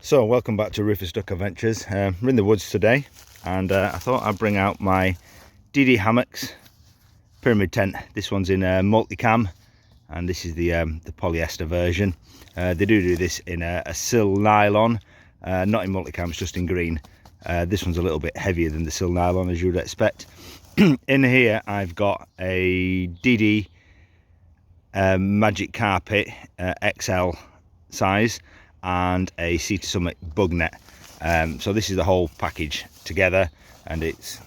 So welcome back to Rufus Duck Adventures. We're in the woods today, and I thought I'd bring out my DD Hammocks pyramid tent. This one's in multicam, and this is the polyester version. They do this in a sil nylon, not in multicam, it's just in green. This one's a little bit heavier than the sil nylon, as you would expect. In here I've got a DD Magic Carpet XL size and a Sea to Summit bug net. So this is the whole package together, and it's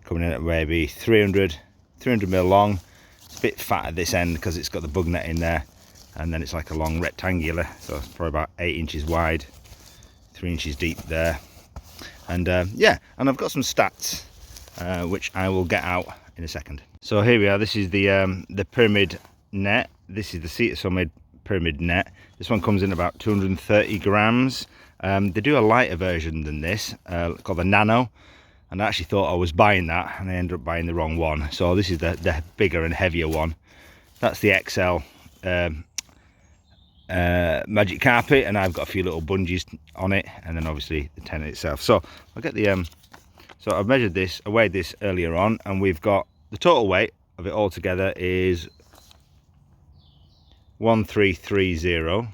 coming in at maybe 300 mil long. It's a bit fat at this end because it's got the bug net in there, and then it's like a long rectangular, so it's probably about 8 inches wide, 3 inches deep there. And yeah, and I've got some stats which I will get out in a second. So here we are. This is the pyramid net. This is the Sea to Summit pyramid net. This one comes in about 230 grams. They do a lighter version than this called the Nano, and I actually thought I was buying that, and I ended up buying the wrong one. So this is the bigger and heavier one. That's the XL Magic Carpet, and I've got a few little bungees on it, and then obviously the tent itself. So I'll get the so I've measured this, I weighed this earlier on, and we've got the total weight of it all together is 1330.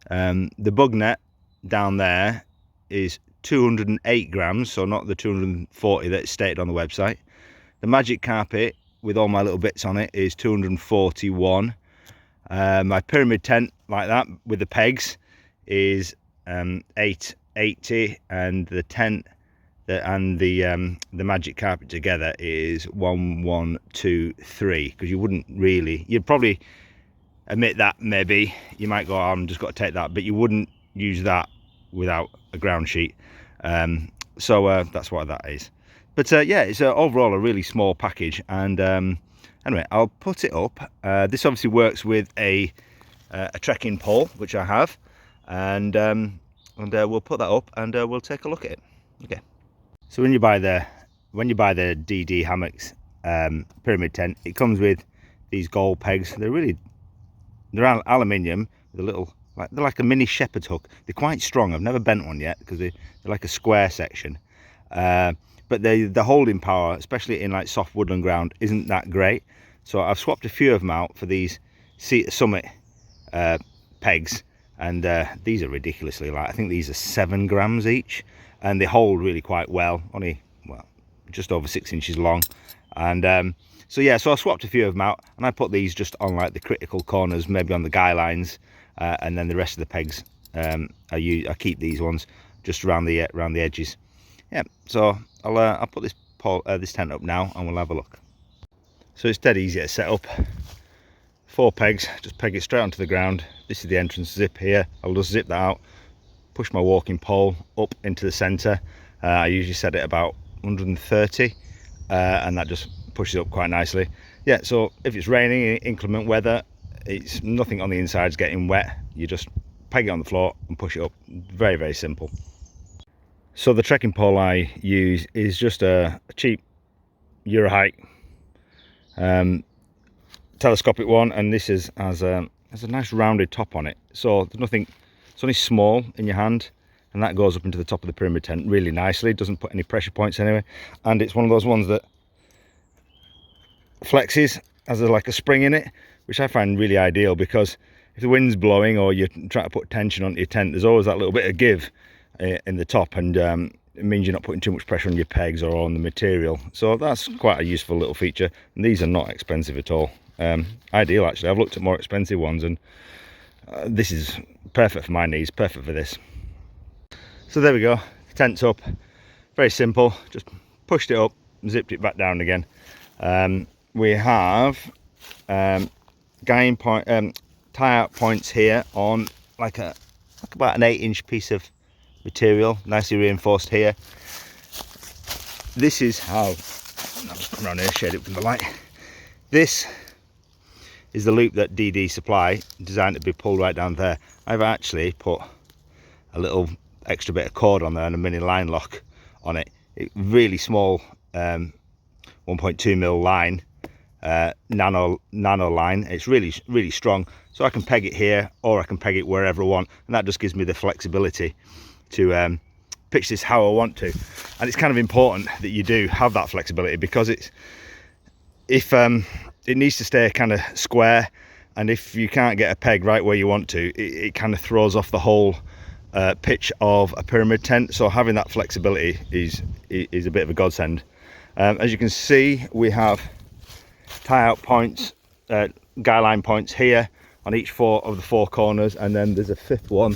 The bug net down there is 208 grams, so not the 240 that's stated on the website. The Magic Carpet with all my little bits on it is 241. My pyramid tent like that with the pegs is 880, and the tent and the Magic Carpet together is 1123, because you'd probably admit that maybe you might go, I'm just got to take that, but you wouldn't use that without a ground sheet. So that's what that is. But yeah, it's overall a really small package. And anyway, I'll put it up. This obviously works with a trekking pole, which I have, and we'll put that up and we'll take a look at it. Okay. So when you buy the DD Hammocks pyramid tent, it comes with these gold pegs. They're aluminium with a little, they're like a mini shepherd's hook. They're quite strong. I've never bent one yet because they're like a square section. But the holding power, especially in like soft woodland ground, isn't that great. So I've swapped a few of them out for these Sea to Summit pegs, and these are ridiculously light. I think these are 7 grams each, and they hold really quite well. Only, well, just over 6 inches long. And so yeah, so I swapped a few of them out, and I put these just on like the critical corners, maybe on the guy lines, and then the rest of the pegs I keep these ones just around the edges. Yeah, so I'll put this tent up now, and we'll have a look. So it's dead easy to set up. 4 pegs, just peg it straight onto the ground. This is the entrance zip here. I'll just zip that out, push my walking pole up into the center. I usually set it about 130, and that just pushes up quite nicely. Yeah, so if it's raining, inclement weather, it's nothing on the inside's getting wet. You just peg it on the floor and push it up. Very, very simple. So the trekking pole I use is just a cheap Euro height telescopic one, and this has a nice rounded top on it. So there's nothing, it's only small in your hand, and that goes up into the top of the pyramid tent really nicely. It doesn't put any pressure points anyway, and it's one of those ones that flexes, has like a spring in it, which I find really ideal, because if the wind's blowing or you're trying to put tension onto your tent, there's always that little bit of give in the top, and it means you're not putting too much pressure on your pegs or on the material. So that's quite a useful little feature, and these are not expensive at all. Ideal actually. I've looked at more expensive ones, and this is perfect for my needs, perfect for this. So there we go, tent's up. Very simple, just pushed it up and zipped it back down again. We have tie-out points here on like about an 8-inch piece of material, nicely reinforced here. This is how, I'll just come around here, shade it from the light. This is the loop that DD supply, designed to be pulled right down there. I've actually put a little extra bit of cord on there and a mini line lock on it. Really small 1.2 mil line, nano line. It's really strong. So I can peg it here, or I can peg it wherever I want, and that just gives me the flexibility to pitch this how I want to. And it's kind of important that you do have that flexibility, because it needs to stay kind of square, and if you can't get a peg right where you want to, it kind of throws off the whole pitch of a pyramid tent. So having that flexibility is a bit of a godsend. As you can see, we have tie out points, guy line points here on each 4 of the 4 corners, and then there's a 5th one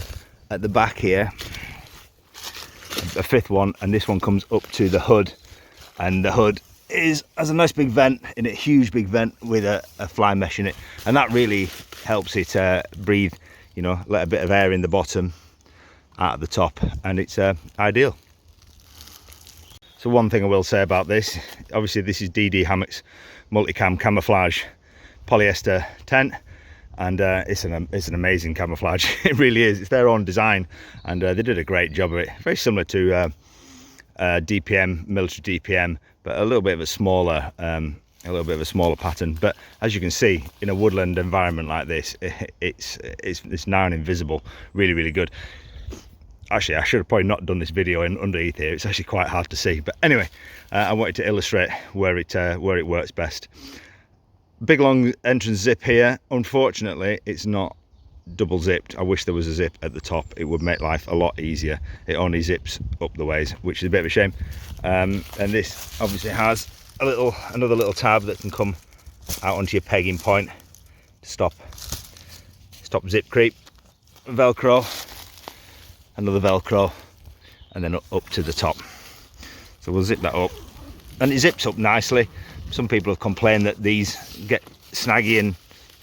at the back here, a 5th one, and this one comes up to the hood, and the hood has a nice big vent in it, huge big vent with a fly mesh in it, and that really helps it breathe, you know, let a bit of air in the bottom, out of the top, and it's ideal. So one thing I will say about this, obviously this is DD Hammock's multicam camouflage polyester tent, and it's an amazing camouflage. It really is. It's their own design, and they did a great job of it. Very similar to DPM, military DPM, but a little bit of a smaller pattern. But as you can see, in a woodland environment like this, it's now invisible. Really good. Actually, I should have probably not done this video in underneath here. It's actually quite hard to see. But anyway, I wanted to illustrate where it works best. Big long entrance zip here. Unfortunately, it's not double zipped. I wish there was a zip at the top. It would make life a lot easier. It only zips up the ways, which is a bit of a shame. And this obviously has another little tab that can come out onto your pegging point to stop zip creep. Velcro, another Velcro, and then up to the top. So we'll zip that up, and it zips up nicely. Some people have complained that these get snaggy,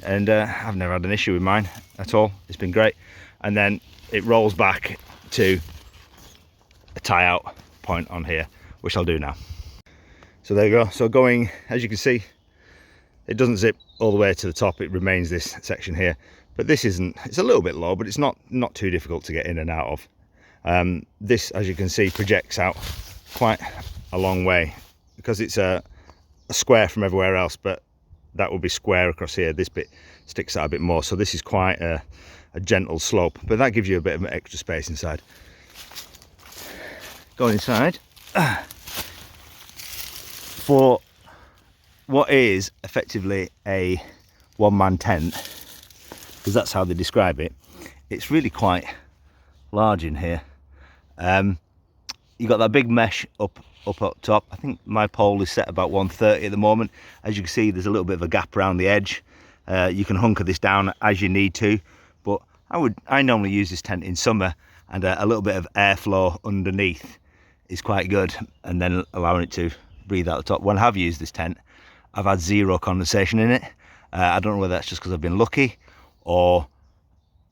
and I've never had an issue with mine at all. It's been great. And then it rolls back to a tie out point on here, which I'll do now. So there you go. So going, as you can see, it doesn't zip all the way to the top. It remains this section here, but this isn't, it's a little bit low, but it's not too difficult to get in and out of. This, as you can see, projects out quite a long way, because it's a square from everywhere else, but that will be square across here. This bit sticks out a bit more, so this is quite a gentle slope, but that gives you a bit of extra space inside. Going inside, for what is effectively a one-man tent, because that's how they describe it, it's really quite large in here. You got that big mesh up top. I think my pole is set about 130 at the moment. As you can see, there's a little bit of a gap around the edge. You can hunker this down as you need to, but I normally use this tent in summer, and a little bit of airflow underneath is quite good, and then allowing it to breathe out the top. When I have used this tent, I've had zero condensation in it. I don't know whether that's just because I've been lucky, or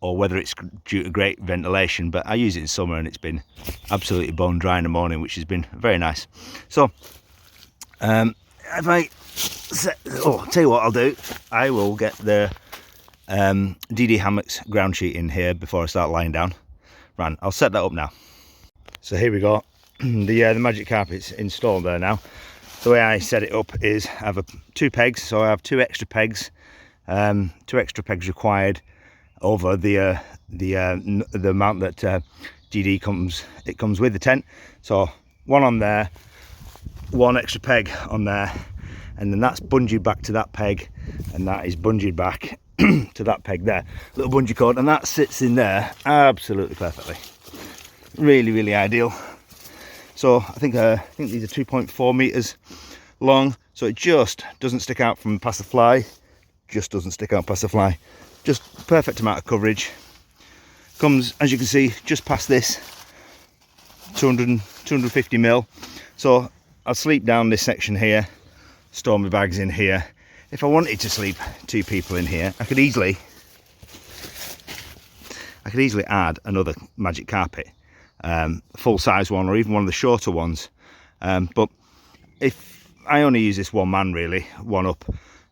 whether it's due to great ventilation, but I use it in summer and it's been absolutely bone dry in the morning, which has been very nice. So if I tell you what I'll do, I will get the DD Hammock's ground sheet in here before I start lying down. Right, I'll set that up now. So here we go. The magic carpet's installed there now. The way I set it up is I have 2 pegs, so I have 2 extra pegs, 2 extra pegs required over the amount that DD comes with the tent. So 1 on there, 1 extra peg on there, and then that's bungeed back to that peg, and that is bungeed back to that peg there. Little bungee cord, and that sits in there absolutely perfectly. Really ideal. So I think these are 2.4 meters long, so it just doesn't stick out from past the fly. Just doesn't stick out past the fly. Just perfect amount of coverage. Comes, as you can see, just past this 250 mil. So I'll sleep down this section here, store my bags in here. If I wanted to sleep 2 people in here, I could easily add another magic carpet, full size one, or even one of the shorter ones. But if I only use this one man, really, one up,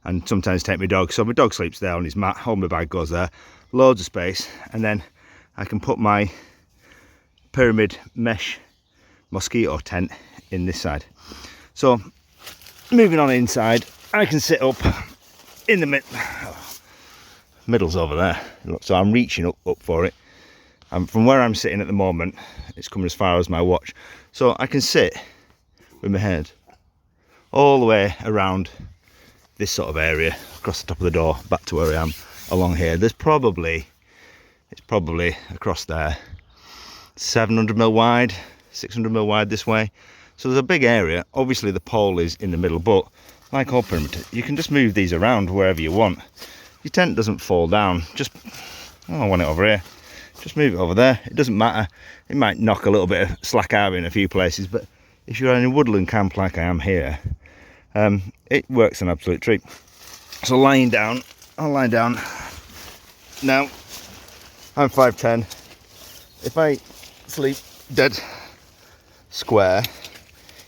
and sometimes take my dog, so my dog sleeps there on his mat, all my bag goes there, loads of space, and then I can put my pyramid mesh mosquito tent in this side. So moving on inside, I can sit up in the middle's over there. Look, so I'm reaching up for it. And from where I'm sitting at the moment, it's coming as far as my watch. So I can sit with my head all the way around this sort of area, across the top of the door, back to where I am along here. It's probably across there, 700mm wide, 600mm wide this way. So there's a big area. Obviously the pole is in the middle, but like all perimeter, you can just move these around wherever you want. Your tent doesn't fall down. Just, oh, I want it over here. Just move it over there. It doesn't matter. It might knock a little bit of slack out in a few places, but if you're in a woodland camp like I am here, it works an absolute treat. So lying down, I'll lie down. Now, I'm 5'10". If I sleep dead square,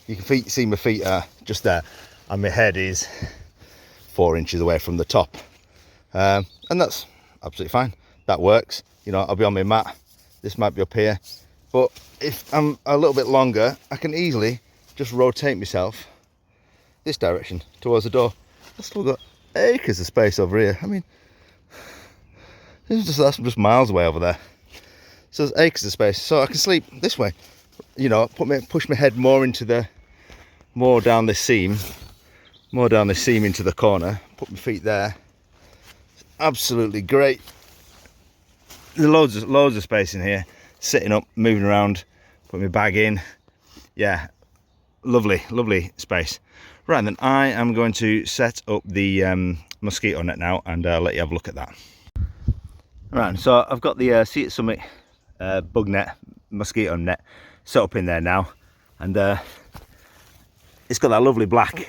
you can see my feet are just there, and my head is 4 inches away from the top. And that's absolutely fine. That works. You know, I'll be on my mat. This might be up here. But if I'm a little bit longer, I can easily just rotate myself this direction towards the door. I've still got acres of space over here. I mean, that's just miles away over there. So there's acres of space. So I can sleep this way. You know, push my head more down this seam into the corner. Put my feet there. It's absolutely great. There's loads of space in here. Sitting up, moving around, put my bag in. Yeah, lovely space. Right then, I am going to set up the mosquito net now, and let you have a look at that. Right, so I've got the Sea at Summit bug net, mosquito net set up in there now, and it's got that lovely black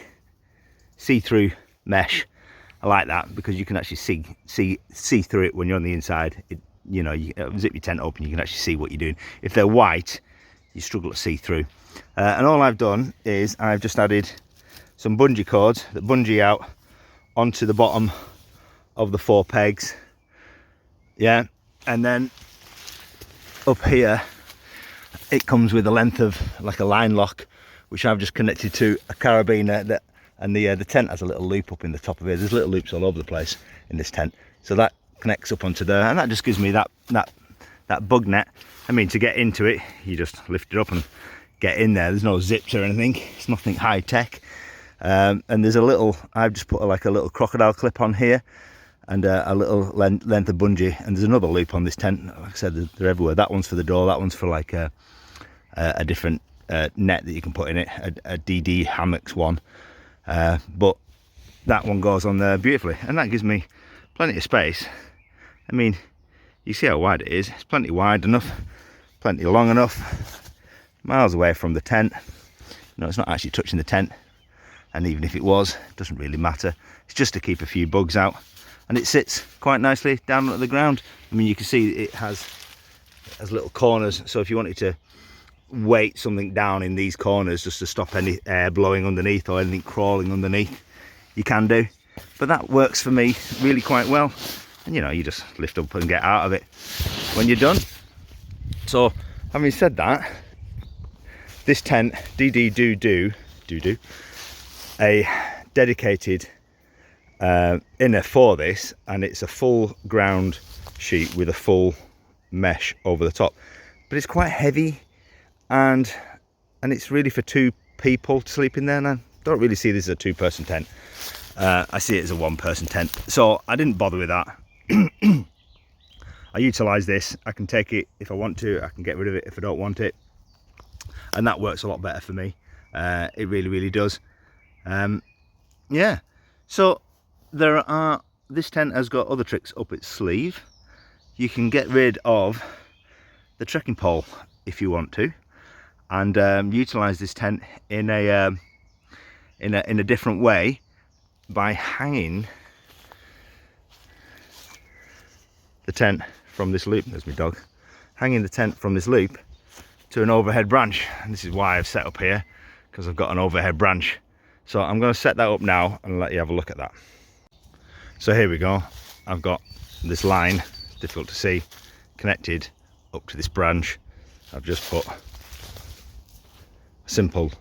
see-through mesh. I like that because you can actually see through it when you're on the inside. You know, you zip your tent open, you can actually see what you're doing. If they're white, you struggle to see through. And all I've done is I've just added some bungee cords that bungee out onto the bottom of the 4 pegs. Yeah, and then up here it comes with a length of like a line lock, which I've just connected to a carabiner, and the tent has a little loop up in the top of it. There's little loops all over the place in this tent, so that connects up onto there, and that just gives me that bug net. I mean, to get into it, you just lift it up and get in there. There's no zips or anything. It's nothing high tech. And there's a little, I've just put like a little crocodile clip on here, and a little length of bungee, and there's another loop on this tent. Like I said, they're everywhere. That one's for the door, that one's for like a different net that you can put in it, a DD Hammocks one, but that one goes on there beautifully, and that gives me plenty of space. I mean, you see how wide it is. It's plenty wide enough, plenty long enough, miles away from the tent. No, it's not actually touching the tent, and even if it was, it doesn't really matter. It's just to keep a few bugs out, and it sits quite nicely down at the ground. I mean, you can see it has little corners, so if you wanted to weight something down in these corners just to stop any air blowing underneath or anything crawling underneath, you can do. But that works for me really quite well. And you know, you just lift up and get out of it when you're done. So having said that, this tent do a dedicated inner for this, and it's a full ground sheet with a full mesh over the top, but it's quite heavy, and it's really for 2 people to sleep in there. And I don't really see this as a 2-person tent. I see it as a 1-person tent, so I didn't bother with that. I utilise this. I can take it if I want to, I can get rid of it if I don't want it, and that works a lot better for me. It really does. Yeah, so this tent has got other tricks up its sleeve. You can get rid of the trekking pole if you want to, and utilise this tent in a different way by hanging the tent from this loop. There's my dog. Hanging the tent from this loop to an overhead branch, and this is why I've set up here, because I've got an overhead branch. So I'm going to set that up now and let you have a look at that. So here we go. I've got this line, it's difficult to see, connected up to this branch. I've just put a simple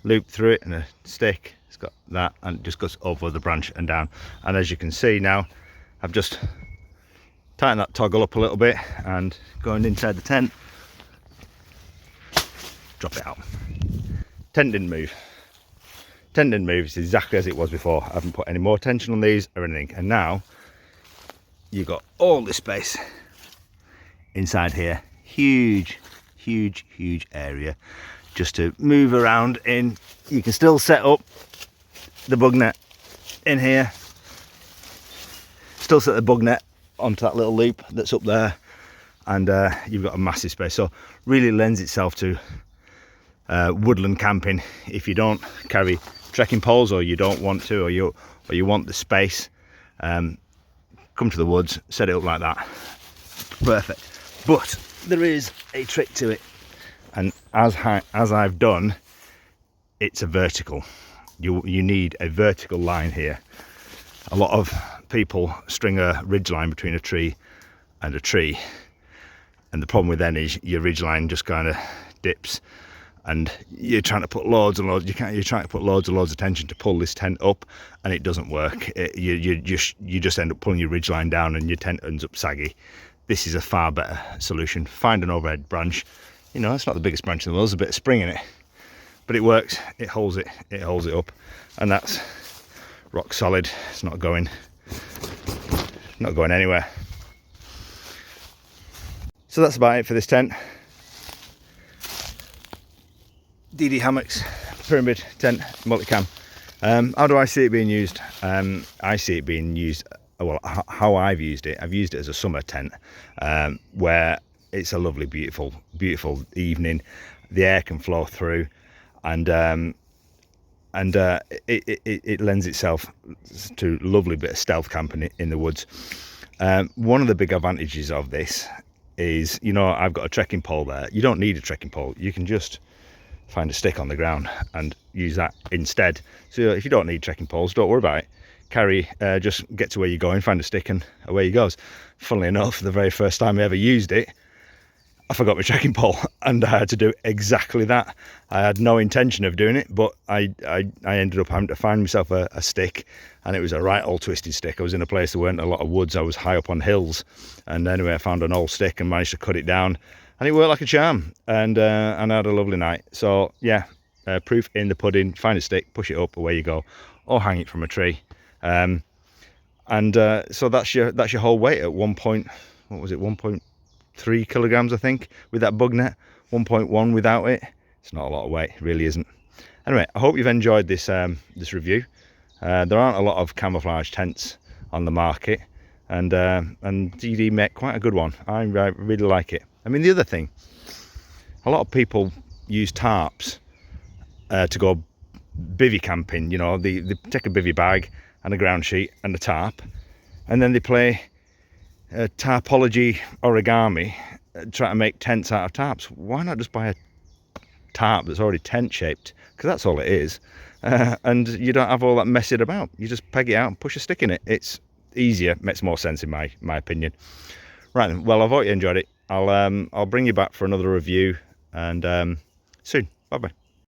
loop through it and a stick. It's got that, and it just goes over the branch and down. And as you can see now, I've just tightened that toggle up a little bit and going inside the tent, drop it out. Tent didn't move. Tent didn't move. It's exactly as it was before. I haven't put any more tension on these or anything. And now you've got all this space inside here. Huge, huge, huge area just to move around in. You can still set up the bug net in here. Still set the bug net onto that little loop that's up there, and you've got a massive space. So really lends itself to woodland camping. If you don't carry trekking poles, or you don't want to, or you want the space, come to the woods, set it up like that. Perfect. But there is a trick to it, and as I've done, it's a vertical. You need a vertical line here. A lot of people string a ridge line between a tree and a tree, and the problem with then is your ridge line just kind of dips, and you're trying to put loads and loads. You're trying to put loads and loads of tension to pull this tent up, and it doesn't work. You just end up pulling your ridge line down, and your tent ends up saggy. This is a far better solution. Find an overhead branch. You know, it's not the biggest branch in the world. There's a bit of spring in it, but it works. It holds it. It holds it up, and that's rock solid. It's not going anywhere. So that's about it for this tent. DD Hammocks pyramid tent multicam. How do I see it being used? I see it being used, well, how I've used it as a summer tent, where it's a lovely, beautiful evening. The air can flow through, and it lends itself to a lovely bit of stealth camping in the woods. One of the big advantages of this is, you know, I've got a trekking pole there. You don't need a trekking pole. You can just find a stick on the ground and use that instead. So if you don't need trekking poles, don't worry about it. Carry, just get to where you're going, find a stick, and away you goes. Funnily enough, the very first time I ever used it, I forgot my trekking pole, and I had to do exactly that. I had no intention of doing it, but I ended up having to find myself a stick, and it was a right old twisted stick. I was in a place there weren't a lot of woods. I was high up on hills, and anyway I found an old stick and managed to cut it down, and it worked like a charm, and I had a lovely night. So yeah, proof in the pudding. Find a stick, push it up, away you go, or hang it from a tree. So that's your whole weight at 1.3 kilograms, I think, with that bug net. 1.1 without it. It's not a lot of weight, it really isn't. Anyway, I hope you've enjoyed this this review. There aren't a lot of camouflage tents on the market, and DD make quite a good one. I really like it. I mean, the other thing, a lot of people use tarps to go bivvy camping. You know, they take a bivvy bag and a ground sheet and a tarp, and then they play tarpology origami, try to make tents out of tarps. Why not just buy a tarp that's already tent shaped? Because that's all it is, and you don't have all that messing about. You just peg it out and push a stick in it. It's easier, makes more sense in my opinion. Right then, well, I hope you enjoyed it. I'll bring you back for another review, and soon. Bye bye.